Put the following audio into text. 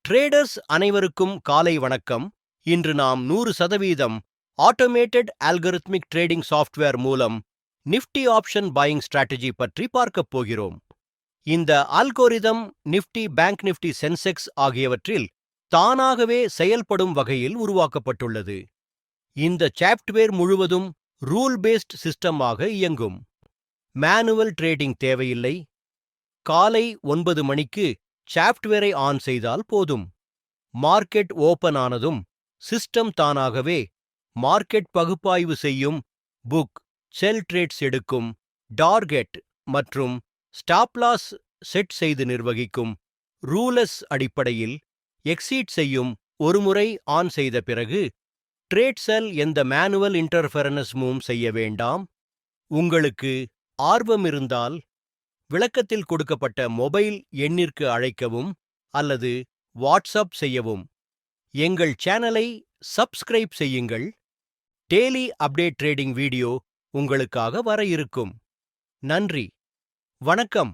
Traders அனைவருக்கும் காலை வணக்கம். இன்று நாம் 100% ஆட்டோமேட்டட் அல்கரித்மிக் ட்ரேடிங் சாஃப்ட்வேர் மூலம் நிஃப்டி ஆப்ஷன் பையிங் ஸ்ட்ராட்டஜி பற்றி பார்க்கப் போகிறோம். இந்த algorithm Nifty, bank Nifty, Sensex ஆகியவற்றில் தானாகவே செயல்படும் வகையில் உருவாக்கப்பட்டுள்ளது. இந்த சாஃப்ட்வேர் முழுவதும் ரூல் பேஸ்ட் சிஸ்டமாக இயங்கும். மேனுவல் ட்ரேடிங் தேவையில்லை. காலை 9 மணிக்கு சாஃப்ட்வேரை ஆன் செய்தால் போதும். மார்க்கெட் ஓபன் ஆனதும் சிஸ்டம் தானாகவே மார்க்கெட் பகுப்பாய்வு செய்யும், புக், செல் ட்ரேட்ஸ் எடுக்கும், டார்கெட் மற்றும் ஸ்டாப் லாஸ் செட் செய்து நிர்வகிக்கும். ரூலஸ் அடிப்படையில் எக்ஸீட் செய்யும். ஒருமுறை ஆன் செய்த பிறகு ட்ரேட் செல் எந்த மேனுவல் இன்டர்ஃபெரன்ஸும் செய்ய வேண்டாம். உங்களுக்கு ஆர்வம் இருந்தால் விளக்கத்தில் கொடுக்கப்பட்ட மொபைல் எண்ணிற்கு அழைக்கவும் அல்லது வாட்ஸ்அப் செய்யவும். எங்கள் சேனலை சப்ஸ்கிரைப் செய்யுங்கள். டெய்லி அப்டேட் ட்ரேடிங் வீடியோ உங்களுக்காக வர இருக்கும். நன்றி, வணக்கம்.